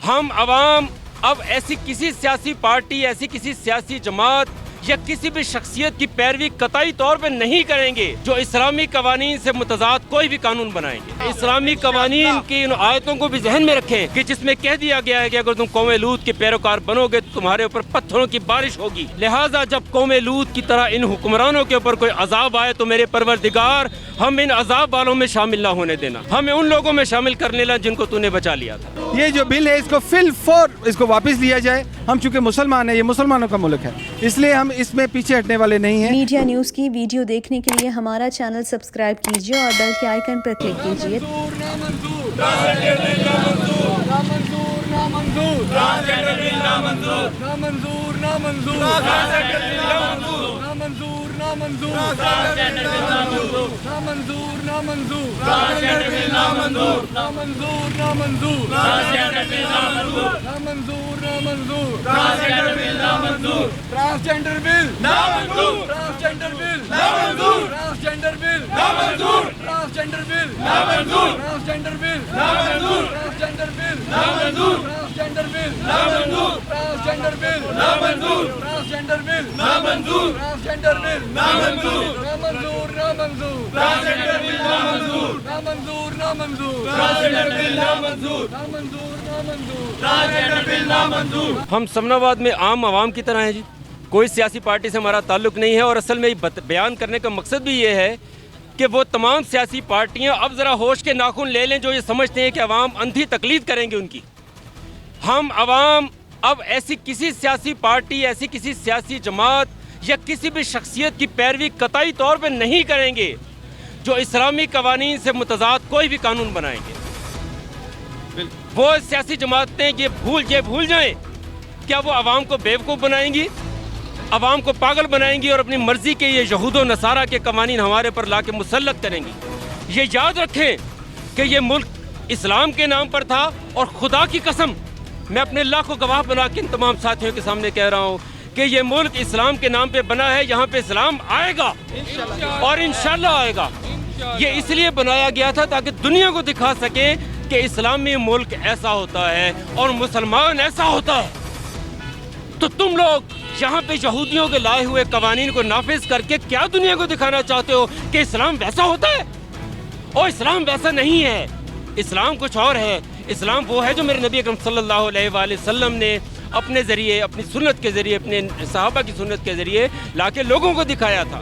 ہم عوام اب ایسی کسی سیاسی پارٹی، ایسی کسی سیاسی جماعت یا کسی بھی شخصیت کی پیروی قطعی طور پہ نہیں کریں گے جو اسلامی قوانین سے متضاد کوئی بھی قانون بنائیں گے۔ اسلامی قوانین کی ان آیتوں کو بھی ذہن میں رکھیں کہ جس میں کہہ دیا گیا ہے کہ اگر تم قوم لوط کے پیروکار بنو گے تو تمہارے اوپر پتھروں کی بارش ہوگی۔ لہٰذا جب قوم لوط کی طرح ان حکمرانوں کے اوپر کوئی عذاب آئے تو میرے پروردگار ہم ان عذاب والوں میں شامل نہ ہونے دینا، ہمیں ان لوگوں میں شامل کر لینا جن کو تو نے بچا لیا تھا۔ یہ جو بل ہے اس کو فی الفور اس کو واپس لیا جائے۔ ہم چونکہ مسلمان ہیں، یہ مسلمانوں کا ملک ہے، اس لیے ہم اس میں پیچھے ہٹنے والے نہیں ہیں۔ میڈیا نیوز کی ویڈیو دیکھنے کے لیے ہمارا چینل سبسکرائب کیجیے اور بیل کے آئیکن پر کلک کیجیے۔ ٹرانسجنڈر بل نامنظور، ٹرانسجنڈر بل نامنظور، ٹرانسجنڈر بل نامنظور، ٹرانسجنڈر بل نامنظور، ٹرانسجنڈر بل نامنظور، ٹرانسجنڈر بل نامنظور، ٹرانسجنڈر بل نامنظور، ٹرانسجنڈر بل نامنظور، ٹرانسجنڈر بل نامنظور، ٹرانسجنڈر بل نامنظور، نامنظور، نامنظور، ٹرانسجنڈر بل نامنظور، نامنظور، نامنظور، ٹرانسجنڈر بل نامنظور، نامنظور، نامنظور، ٹرانسجنڈر بل نامنظور۔ ہم سمناواد میں عام عوام کی طرح ہیں جی، کوئی سیاسی پارٹی سے ہمارا تعلق نہیں ہے، اور اصل میں بیان کرنے کا مقصد بھی یہ ہے کہ وہ تمام سیاسی پارٹیاں اب ذرا ہوش کے ناخن لے لیں جو یہ سمجھتے ہیں کہ عوام اندھی تقلید کریں گے ان کی۔ ہم عوام اب ایسی کسی سیاسی پارٹی، ایسی کسی سیاسی جماعت یا کسی بھی شخصیت کی پیروی قطعی طور پہ نہیں کریں گے جو اسلامی قوانین سے متضاد کوئی بھی قانون بنائیں گے۔ وہ سیاسی جماعتیں یہ بھول جائیں، کیا وہ عوام کو بیوقوف بنائیں گی، عوام کو پاگل بنائیں گی اور اپنی مرضی کے یہ یہود و نصارہ کے قوانین ہمارے پر لا کے مسلط کریں گی۔ یہ یاد رکھیں کہ یہ ملک اسلام کے نام پر تھا، اور خدا کی قسم میں اپنے اللہ کو گواہ بنا کے ان تمام ساتھیوں کے سامنے کہہ رہا ہوں کہ یہ ملک اسلام کے نام پہ بنا ہے، یہاں پہ اسلام آئے گا اور انشاءاللہ آئے گا۔ یہ اس لیے بنایا گیا تھا تاکہ دنیا کو دکھا سکیں کہ اسلامی ملک ایسا ہوتا ہے اور مسلمان ایسا ہوتا ہے۔ تو تم لوگ یہاں پہ یہودیوں کے لائے ہوئے قوانین کو نافذ کر کے کیا دنیا کو دکھانا چاہتے ہو کہ اسلام ویسا ہوتا ہے؟ اور اسلام ویسا نہیں ہے، اسلام کچھ اور ہے۔ اسلام وہ ہے جو میرے نبی اکرم صلی اللہ علیہ وآلہ وسلم نے اپنے ذریعے، اپنی سنت کے ذریعے، اپنے صحابہ کی سنت کے ذریعے لا کے لوگوں کو دکھایا تھا،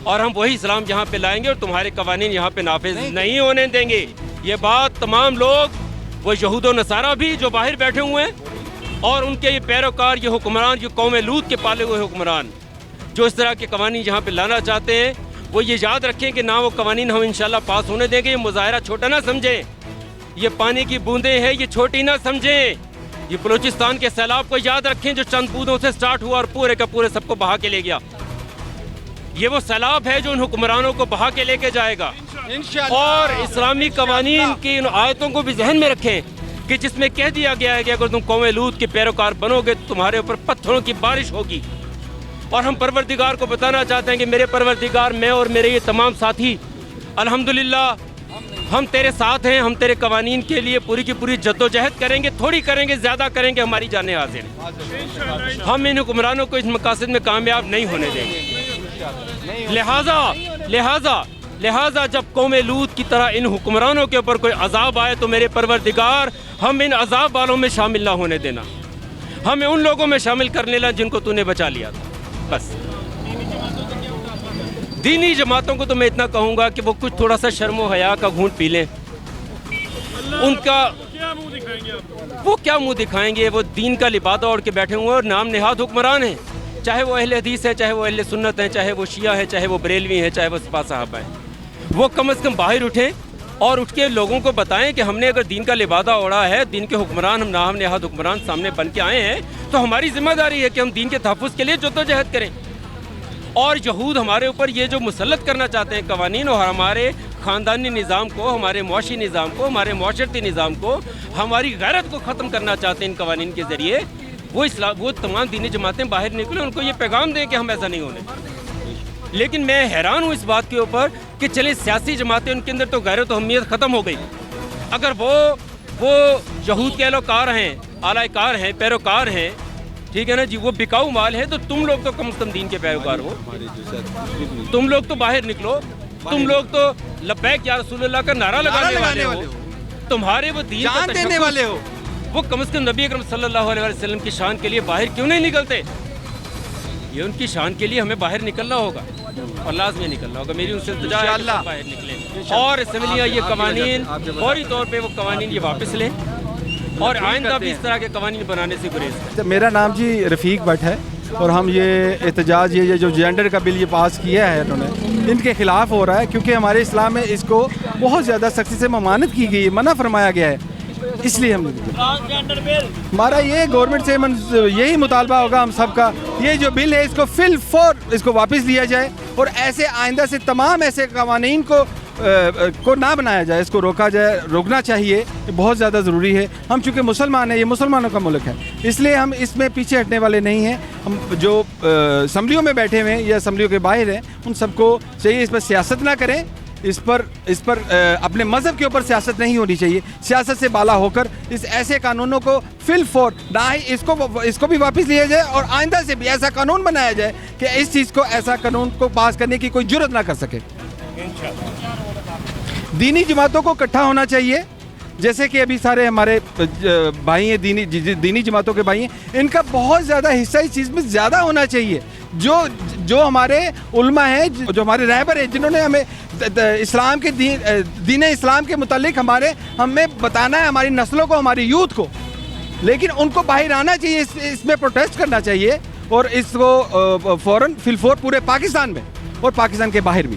اور ہم وہی اسلام یہاں پہ لائیں گے اور تمہارے قوانین یہاں پہ نافذ نہیں ہونے دیں گے۔ یہ بات تمام لوگ، وہ یہود و نصارہ بھی جو باہر بیٹھے ہوئے ہیں اور ان کے یہ پیروکار، یہ حکمران، یہ قوم لوط کے پالے ہوئے حکمران جو اس طرح کے قوانین یہاں پہ لانا چاہتے ہیں، وہ یہ یاد رکھیں کہ نہ وہ قوانین ہم انشاءاللہ پاس ہونے دیں گے۔ یہ مظاہرہ چھوٹا نہ سمجھیں، یہ پانی کی بوندیں ہیں، یہ چھوٹی نہ سمجھیں۔ یہ بلوچستان کے سیلاب کو یاد رکھیں جو چند بوندوں سے سٹارٹ ہوا اور پورے کا پورے سب کو بہا کے لے گیا۔ یہ وہ سیلاب ہے جو ان حکمرانوں کو بہا کے لے کے جائے گا۔ اور اسلامی قوانین کی ان آیتوں کو بھی ذہن میں رکھیں کہ جس میں کہہ دیا گیا ہے کہ اگر تم قوم لوط کے پیروکار بنو گے تو تمہارے اوپر پتھروں کی بارش ہوگی۔ اور ہم پروردگار کو بتانا چاہتے ہیں کہ میرے پروردگار، میں اور میرے یہ تمام ساتھی الحمدللہ ہم تیرے ساتھ ہیں، ہم تیرے قوانین کے لیے پوری کی پوری جدوجہد کریں گے، تھوڑی کریں گے، زیادہ کریں گے، ہماری جانیں حاضر ہیں۔ ہم ان حکمرانوں کو اس مقاصد میں کامیاب نہیں ہونے دیں گے۔ لہٰذا جب قوم لوط کی طرح ان حکمرانوں کے اوپر کوئی عذاب آئے تو میرے پروردگار ہم ان عذاب والوں میں شامل نہ ہونے دینا، ہمیں ان لوگوں میں شامل کر لینا جن کو تو نے بچا لیا تھا۔ بس دینی جماعتوں کو تو میں اتنا کہوں گا کہ وہ کچھ تھوڑا سا شرم و حیا کا گھونٹ پی لیں۔ ان کا وہ کیا منہ دکھائیں گے؟ وہ دین کا لبادہ اوڑھ کے بیٹھے ہوئے اور نام نہاد حکمران ہیں، چاہے وہ اہل حدیث ہے، چاہے وہ اہل سنت ہیں، چاہے وہ شیعہ ہے، چاہے وہ بریلوی ہیں، چاہے وہ سپاہ صحابہ ہیں۔ وہ کم از کم باہر اٹھیں اور اٹھ کے لوگوں کو بتائیں کہ ہم نے اگر دین کا لبادہ اوڑھا ہے، دین کے حکمران، ہم نام نہاد حکمران سامنے بن کے آئے ہیں، تو ہماری ذمہ داری ہے کہ ہم دین کے تحفظ کے لیے جدوجہد کریں۔ اور یہود ہمارے اوپر یہ جو مسلط کرنا چاہتے ہیں قوانین، اور ہمارے خاندانی نظام کو، ہمارے معاشی نظام کو، ہمارے معاشرتی نظام کو، ہماری غیرت کو ختم کرنا چاہتے ہیں ان قوانین کے ذریعے، وہ تمام دینی جماعتیں باہر نکلیں، ان کو یہ پیغام دیں کہ ہم ایسا نہیں ہونے۔ لیکن میں حیران ہوں اس بات کے اوپر کہ چلے سیاسی جماعتیں، ان کے اندر تو غیرت و اہمیت ختم ہو گئی۔ اگر وہ وہ یہود کے اہلوکار ہیں، اعلی کار ہیں، پیروکار ہیں، ٹھیک ہے نا جی، وہ بکاؤ مال ہے، تو تم لوگ تو کم از کم دین کے پیروکار ہو، تم لوگ تو باہر نکلو، تم لوگ تو لبیک یا رسول اللہ کا نعرہ لگانے والے ہو، تمہارے وہ دین جان دینے والے ہو، وہ کم از کم نبی اکرم صلی اللہ علیہ وسلم کی شان کے لیے باہر کیوں نہیں نکلتے؟ یہ ان کی شان کے لیے ہمیں باہر نکلنا ہوگا اور لازمی نکلنا ہوگا. میری ان سے التجا ہے کہ باہر نکلیں اور اسمبلیاں یہ قوانین فوری طور پہ وہ قوانین یہ واپس لیں اور آئندہ بھی اس طرح کے قوانین بنانے سے گریز کریں. میرا نام جی رفیق بٹ ہے اور ہم یہ احتجاج یہ جو جینڈر کا بل یہ پاس کیا ہے انہوں نے ان کے خلاف ہو رہا ہے کیونکہ ہمارے اسلام میں اس کو بہت زیادہ سختی سے ممانعت کی گئی ہے, منع فرمایا گیا ہے. اس لیے ہم ہمارا یہ گورنمنٹ سے یہی مطالبہ ہوگا ہم سب کا, یہ جو بل ہے اس کو فی الفور اس کو واپس لیا جائے اور ایسے آئندہ سے تمام ایسے قوانین کو نہ بنایا جائے, اس کو روکا جائے, روکنا چاہیے, یہ بہت زیادہ ضروری ہے. ہم چونکہ مسلمان ہیں, یہ مسلمانوں کا ملک ہے, اس لیے ہم اس میں پیچھے ہٹنے والے نہیں ہیں. ہم جو اسمبلیوں میں بیٹھے ہوئے ہیں یا اسمبلیوں کے باہر ہیں ان سب کو چاہیے اس پر سیاست نہ کریں, اس پر اپنے مذہب کے اوپر سیاست نہیں ہونی چاہیے. سیاست سے بالا ہو کر اس ایسے قانونوں کو فی الفور نہ ہی اس کو بھی واپس لیا جائے اور آئندہ سے بھی ایسا قانون بنایا جائے کہ اس چیز کو ایسا قانون کو پاس کرنے کی کوئی جرت نہ کر سکے. دینی جماعتوں کو اکٹھا ہونا چاہیے, جیسے کہ ابھی سارے ہمارے بھائی ہیں دینی جماعتوں کے بھائی ہیں, ان کا بہت زیادہ حصہ اس چیز میں زیادہ ہونا چاہیے. جو ہمارے علماء ہیں, جو ہمارے رہبر ہیں, جنہوں نے ہمیں اسلام کے دین اسلام کے متعلق ہمیں بتانا ہے, ہماری نسلوں کو, ہماری یوتھ کو, لیکن ان کو باہر آنا چاہیے, اس میں پروٹیسٹ کرنا چاہیے اور اس کو فوراً فی الفور پورے پاکستان میں اور پاکستان کے باہر بھی.